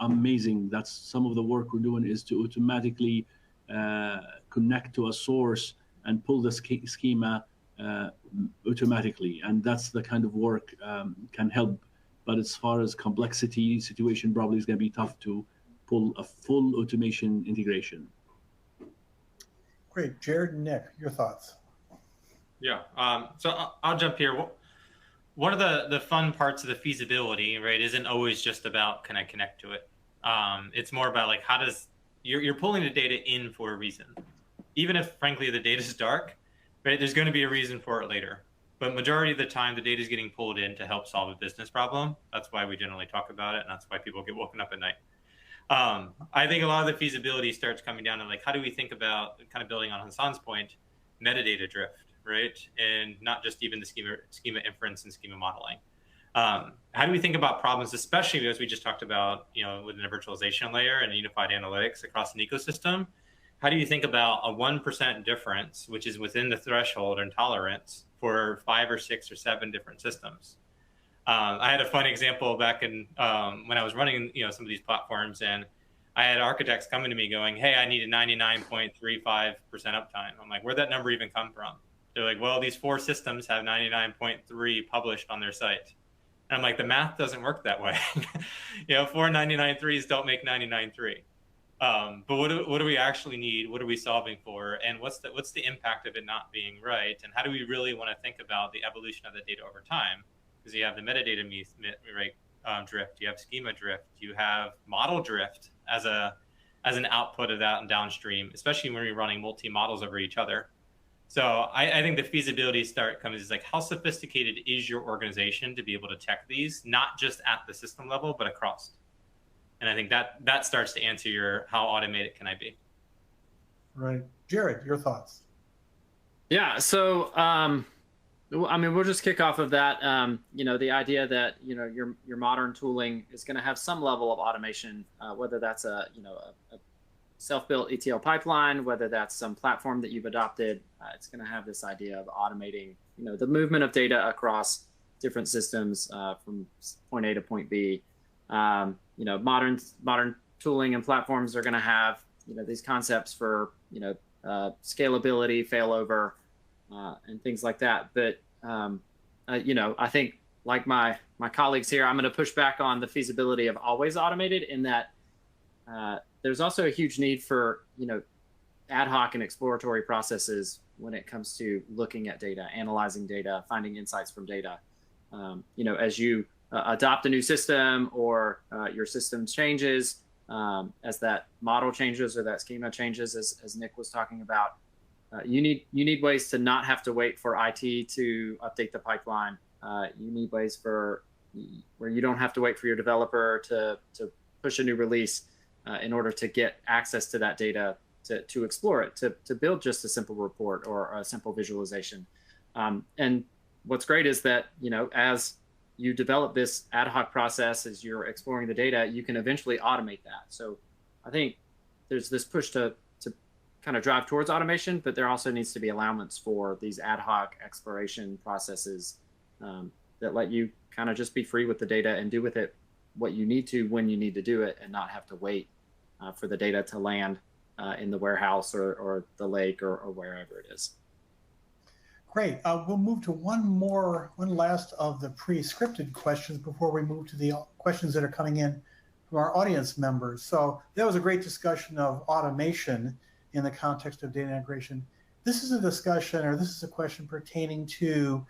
amazing. That's some of the work we're doing, is to automatically connect to a source and pull the schema automatically. And that's the kind of work can help. But as far as complexity situation, probably is going to be tough to pull a full automation integration. Great. Jared and Nick, your thoughts? Yeah. So I'll jump here. One of the fun parts of the feasibility, right, isn't always just about, can I connect to it? It's more about like, how does you're pulling the data in for a reason. Even if, frankly, the data is dark, right, there's going to be a reason for it later. But majority of the time, the data is getting pulled in to help solve a business problem. That's why we generally talk about it, and that's why people get woken up at night. I think a lot of the feasibility starts coming down to like, how do we think about, kind of building on Hassan's point, metadata drift, right? And not just even the schema inference and schema modeling. How do we think about problems, especially as we just talked about, within a virtualization layer and unified analytics across an ecosystem? How do you think about a 1% difference, which is within the threshold and tolerance for 5 or 6 or 7 different systems? I had a fun example back in when I was running, some of these platforms, and I had architects coming to me going, "Hey, I need a 99.35% uptime." I'm like, "Where'd that number even come from?" They're like, "Well, these 4 systems have 99.3 published on their site." And I'm like, "The math doesn't work that way." 4 99.3s don't make 99.3. But what do we actually need? What are we solving for? And what's the impact of it not being right? And how do we really want to think about the evolution of the data over time? Because you have the metadata drift, you have schema drift, you have model drift as an output of that and downstream, especially when you're running multi-models over each other. So I think the feasibility comes is like, how sophisticated is your organization to be able to tech these, not just at the system level, but across. And I think that starts to answer how automated can I be? Right. Jared, your thoughts? Yeah. So, we'll just kick off of that. The idea that, your modern tooling is going to have some level of automation, whether that's a self-built ETL pipeline, whether that's some platform that you've adopted, it's going to have this idea of automating, the movement of data across different systems from point A to point B. Modern tooling and platforms are going to have, these concepts for, scalability, failover, and things like that. But, I think, like my colleagues here, I'm going to push back on the feasibility of always automated, in that there's also a huge need for, ad hoc and exploratory processes when it comes to looking at data, analyzing data, finding insights from data. As you adopt a new system, or your system changes, as that model changes or that schema changes, as Nick was talking about, you need ways to not have to wait for IT to update the pipeline. You need ways where you don't have to wait for your developer to push a new release in order to get access to that data, to explore it, to build just a simple report or a simple visualization. And what's great is that, as you develop this ad hoc process, as you're exploring the data, you can eventually automate that. So I think there's this push to kind of drive towards automation, but there also needs to be allowance for these ad hoc exploration processes that let you kind of just be free with the data and do with it what you need to when you need to do it, and not have to wait for the data to land in the warehouse or the lake or wherever it is. Great. We'll move to one last of the pre-scripted questions before we move to the questions that are coming in from our audience members. So that was a great discussion of automation in the context of data integration. This is a discussion, or this is a question pertaining to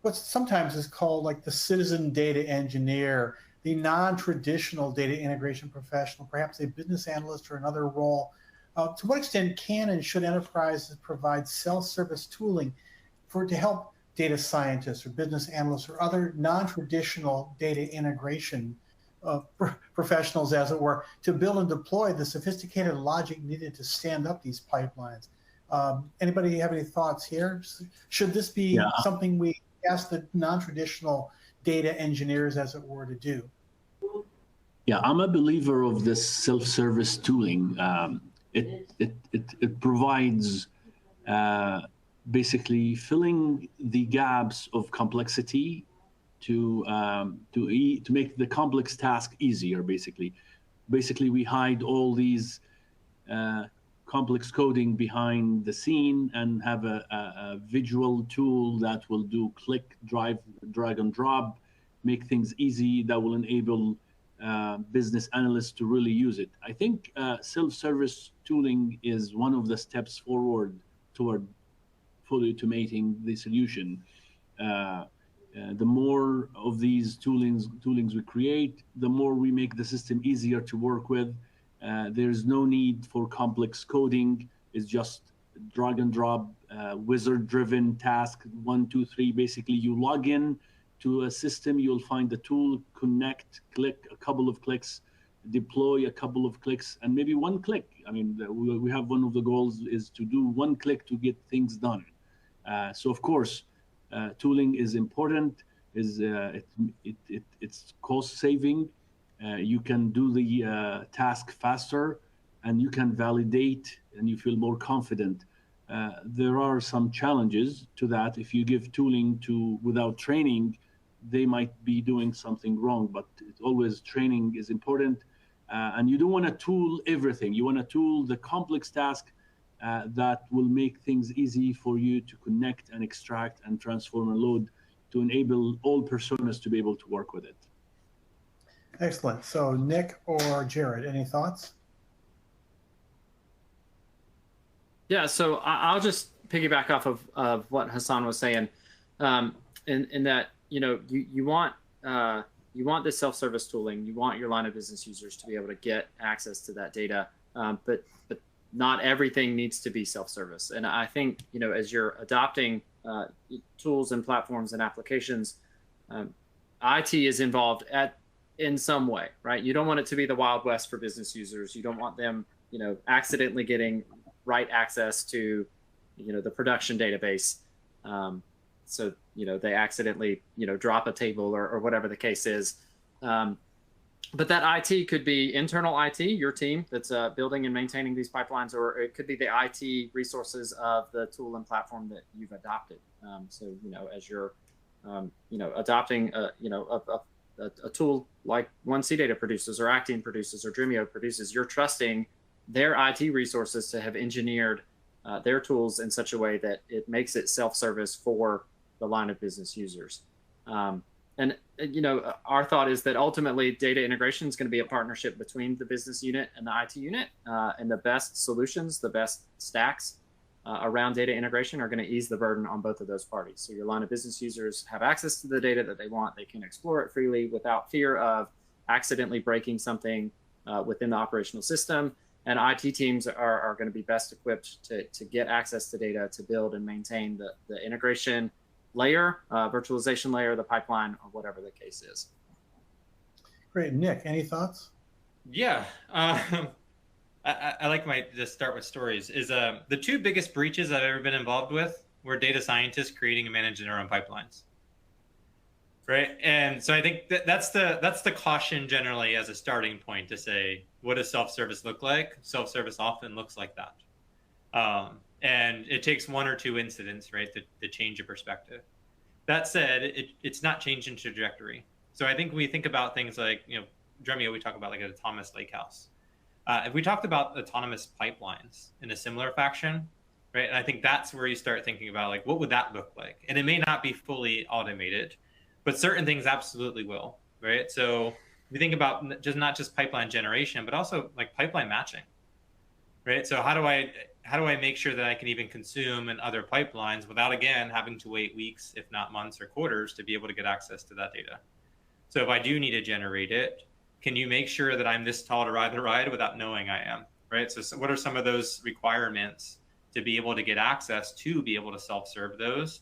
what sometimes is called like the citizen data engineer, the non-traditional data integration professional, perhaps a business analyst or another role. To what extent can and should enterprises provide self-service tooling to help data scientists or business analysts or other non-traditional data integration professionals, as it were, to build and deploy the sophisticated logic needed to stand up these pipelines? Anybody have any thoughts here? Should this be something we ask the non-traditional data engineers, as it were, to do? Yeah, I'm a believer of this self-service tooling. It provides basically filling the gaps of complexity to make the complex task easier. Basically, we hide all these complex coding behind the scene and have a visual tool that will do click, drag and drop, make things easy, that will enable business analysts to really use it. I think self-service tooling is one of the steps forward toward fully automating the solution. The more of these toolings we create, the more we make the system easier to work with. There's no need for complex coding. It's just drag and drop, wizard-driven task, 1, 2, 3. Basically, you log in to a system, you'll find the tool, connect, click a couple of clicks, deploy a couple of clicks, and maybe one click. I mean, we have one of the goals is to do one click to get things done. So of course, tooling is important. It's cost saving. You can do the task faster, and you can validate, and you feel more confident. There are some challenges to that. If you give tooling without training, they might be doing something wrong. But always training is important, and you don't want to tool everything. You want to tool the complex task that will make things easy for you to connect and extract and transform and load to enable all personas to be able to work with it. Excellent. So Nick or Jared, any thoughts? Yeah, so I'll just piggyback off of what Hassan was saying, in that you want this self-service tooling. You want your line of business users to be able to get access to that data, but not everything needs to be self-service. And I think as you're adopting tools and platforms and applications, IT is involved in some way, right? You don't want it to be the Wild West for business users. You don't want them, accidentally getting right access to, the production database. So, they accidentally, drop a table or whatever the case is. But that IT could be internal IT, your team that's building and maintaining these pipelines, or it could be the IT resources of the tool and platform that you've adopted. So, as you're, adopting, a tool like OneCData produces or Actian produces or Dremio produces, you're trusting their IT resources to have engineered their tools in such a way that it makes it self-service for the line of business users. And our thought is that ultimately data integration is going to be a partnership between the business unit and the IT unit, and the best solutions, the best stacks around data integration are going to ease the burden on both of those parties. So your line of business users have access to the data that they want. They can explore it freely without fear of accidentally breaking something within the operational system. And IT teams are going to be best equipped to get access to data, to build and maintain the integration layer, virtualization layer, the pipeline, or whatever the case is. Great. Nick, any thoughts? Yeah. I like to start with stories. Is the two biggest breaches I've ever been involved with were data scientists creating and managing their own pipelines. Right. And so I think that's the caution generally as a starting point to say, what does self-service look like? Self-service often looks like that. And it takes one or two incidents, right, to change your perspective. That said, it's not changing trajectory. So I think we think about things like, Dremio, we talk about like an autonomous lakehouse. If we talked about autonomous pipelines in a similar fashion, right? And I think that's where you start thinking about like, what would that look like? And it may not be fully automated, but certain things absolutely will, right? So we think about not just pipeline generation, but also like pipeline matching, right? So how do I make sure that I can even consume in other pipelines without, again, having to wait weeks, if not months or quarters, to be able to get access to that data? So if I do need to generate it, can you make sure that I'm this tall to ride the ride without knowing I am, right? So what are some of those requirements to be able to get access to be able to self-serve those?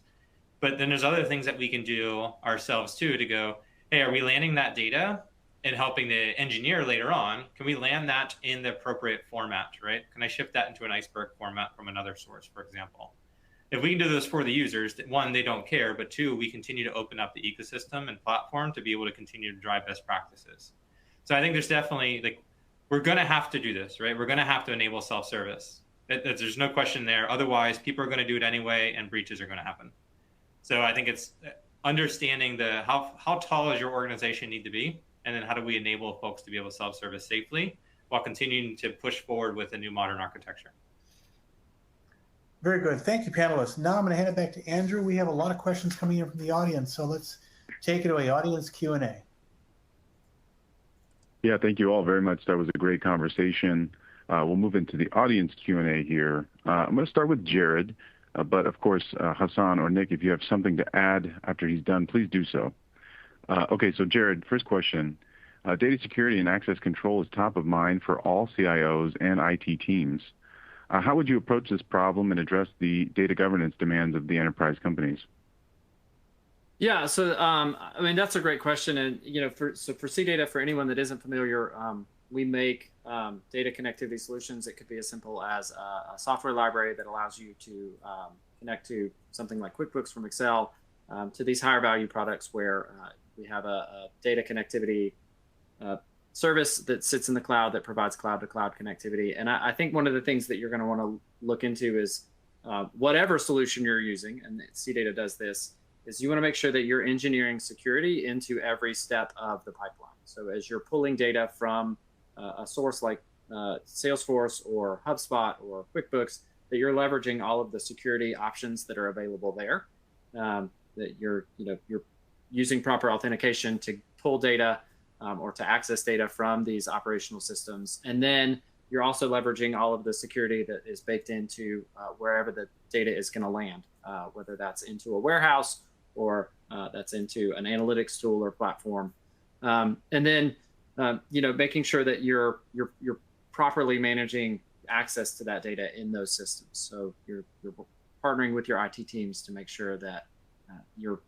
But then there's other things that we can do ourselves too, to go, hey, are we landing that data and helping the engineer later on? Can we land that in the appropriate format, right? Can I ship that into an iceberg format from another source, for example? If we can do those for the users, one, they don't care, but two, we continue to open up the ecosystem and platform to be able to continue to drive best practices. So I think there's definitely, like, we're going to have to do this, right? We're going to have to enable self-service. There's no question there. Otherwise, people are going to do it anyway, and breaches are going to happen. So I think it's understanding how tall does your organization need to be, and then how do we enable folks to be able to self-service safely while continuing to push forward with a new modern architecture. Very good. Thank you, panelists. Now I'm going to hand it back to Andrew. We have a lot of questions coming in from the audience, so let's take it away. Audience Q&A. Yeah, thank you all very much. That was a great conversation. We'll move into the audience Q&A here. I'm going to start with Jared, but of course, Hassan or Nick, if you have something to add after he's done, please do so. Okay, so Jared, first question. Data security and access control is top of mind for all CIOs and IT teams. How would you approach this problem and address the data governance demands of the enterprise companies? Yeah, so I mean, that's a great question. And for CData, for anyone that isn't familiar, we make data connectivity solutions. It could be as simple as a software library that allows you to connect to something like QuickBooks from Excel, to these higher value products where we have a data connectivity service that sits in the cloud that provides cloud-to-cloud connectivity. And I think one of the things that you're going to want to look into is whatever solution you're using, and CData does this, is you want to make sure that you're engineering security into every step of the pipeline. So as you're pulling data from a source like Salesforce or HubSpot or QuickBooks, that you're leveraging all of the security options that are available there. That you're using proper authentication to pull data or to access data from these operational systems. And then you're also leveraging all of the security that is baked into wherever the data is going to land, whether that's into a warehouse or that's into an analytics tool or platform. And then making sure that you're properly managing access to that data in those systems. So you're partnering with your IT teams to make sure that you're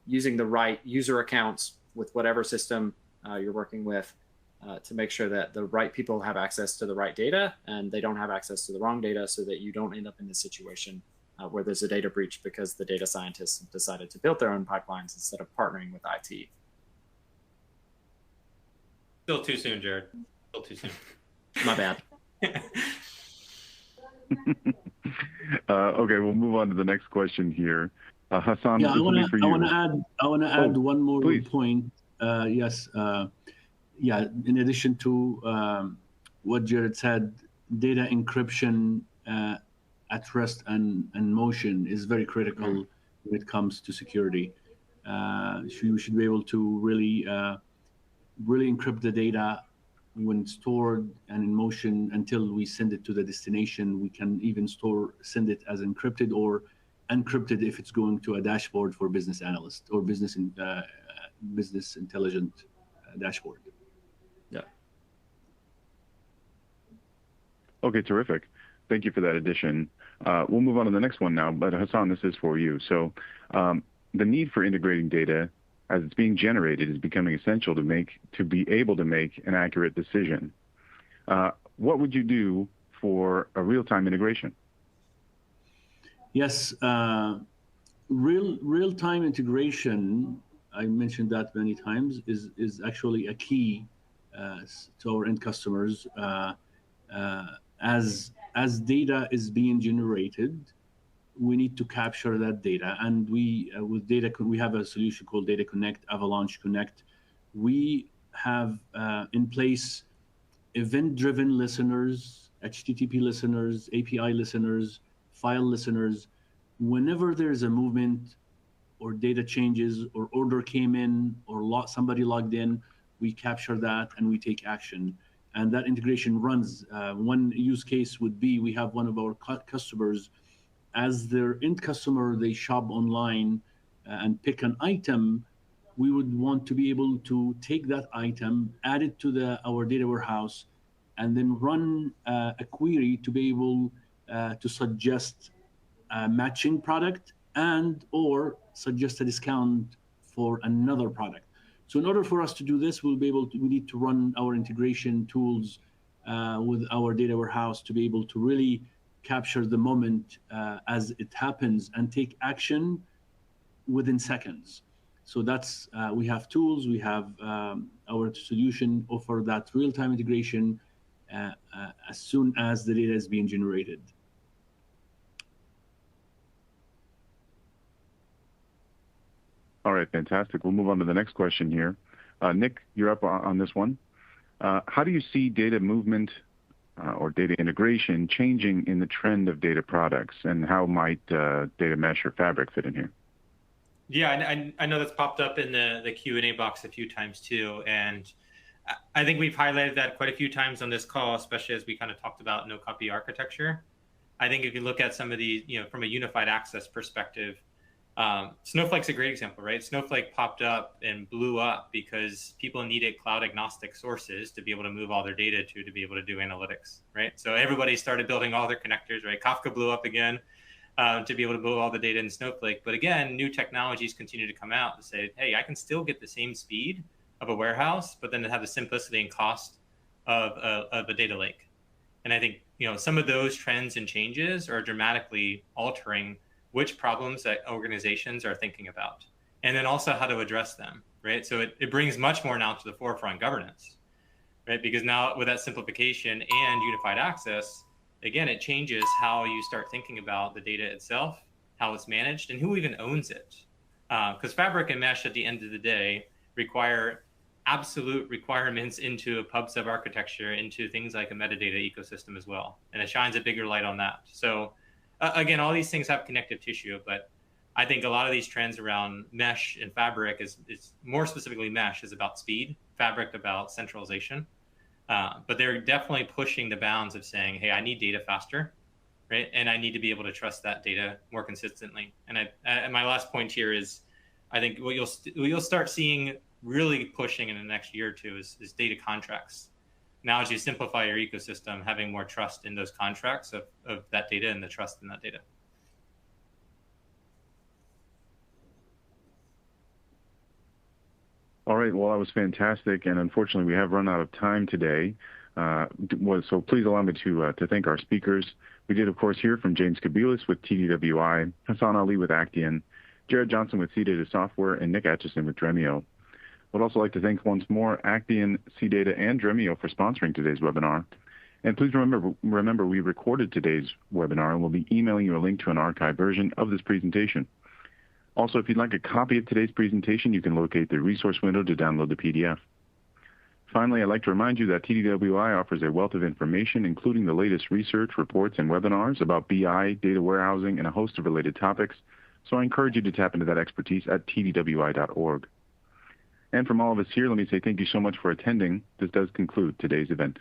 using the right user accounts with whatever system you're working with to make sure that the right people have access to the right data and they don't have access to the wrong data, so that you don't end up in this situation where there's a data breach because the data scientists have decided to build their own pipelines instead of partnering with IT. Still too soon, Jared. Still too soon. My bad. Okay, we'll move on to the next question here. Hassan, yeah, this will be for you. I want to add one more point. Yes. Yeah. In addition to what Jared said, data encryption at rest and motion is very critical when it comes to security. You should be able to really encrypt the data when it's stored and in motion until we send it to the destination. We can even send it as encrypted or encrypted if it's going to a dashboard for business analyst or business intelligent dashboard. Yeah. Okay, terrific. Thank you for that addition. We'll move on to the next one now, but Hassan, this is for you. So the need for integrating data as it's being generated is becoming essential to be able to make an accurate decision. What would you do for a real-time integration? Yes, real-time integration, I mentioned that many times, is actually a key to our end customers. As data is being generated, we need to capture that data, and we have a solution called Data Connect, Avalanche Connect. We have in place event-driven listeners, HTTP listeners, API listeners, file listeners. Whenever there's a movement or data changes or order came in or somebody logged in, we capture that and we take action. And that integration runs. One use case would be, we have one of our customers, as their end customer, they shop online and pick an item, we would want to be able to take that item, add it to our data warehouse, and then run a query to be able to suggest a matching product and or suggest a discount for another product. So in order for us to do this, we need to run our integration tools with our data warehouse to be able to really capture the moment as it happens and take action within seconds. So that's, we have tools, we have our solution offer that real-time integration as soon as the data is being generated. All right, fantastic. We'll move on to the next question here. Nick, you're up on this one. How do you see data movement or data integration changing in the trend of data products, and how might data mesh or fabric fit in here? Yeah, I know that's popped up in the Q&A box a few times too, and I think we've highlighted that quite a few times on this call, especially as we kind of talked about no-copy architecture. I think if you look at some of these, from a unified access perspective, Snowflake's a great example, right? Snowflake popped up and blew up because people needed cloud agnostic sources to be able to move all their data to be able to do analytics, right? So everybody started building all their connectors, right? Kafka blew up again to be able to build all the data in Snowflake. But again, new technologies continue to come out to say, hey, I can still get the same speed of a warehouse, but then have the simplicity and cost of a data lake. And I think, some of those trends and changes are dramatically altering which problems that organizations are thinking about, and then also how to address them, right? So it brings much more now to the forefront governance, right? Because now with that simplification and unified access, again, it changes how you start thinking about the data itself, how it's managed, and who even owns it. Because Fabric and Mesh at the end of the day require absolute requirements into a pub sub architecture, into things like a metadata ecosystem as well. And it shines a bigger light on that. So again, all these things have connective tissue, but I think a lot of these trends around Mesh and Fabric is more specifically Mesh is about speed, Fabric about centralization. But they're definitely pushing the bounds of saying, hey, I need data faster, right? And I need to be able to trust that data more consistently. And my last point here is, I think what you'll start seeing really pushing in the next year or two is data contracts. Now, as you simplify your ecosystem, having more trust in those contracts of that data and the trust in that data. All right, well, that was fantastic, and unfortunately, we have run out of time today. So please allow me to thank our speakers. We did, of course, hear from James Kobielus with TDWI, Hassan Ali with Actian, Jared Johnson with CData Software, and Nick Atchison with Dremio. Would also like to thank once more Actian, CData, and Dremio for sponsoring today's webinar. And please remember we recorded today's webinar and we'll be emailing you a link to an archived version of this presentation. Also, if you'd like a copy of today's presentation, you can locate the resource window to download the PDF. Finally, I'd like to remind you that TDWI offers a wealth of information, including the latest research, reports, and webinars about BI, data warehousing, and a host of related topics. So I encourage you to tap into that expertise at tdwi.org. And from all of us here, let me say thank you so much for attending. This does conclude today's event.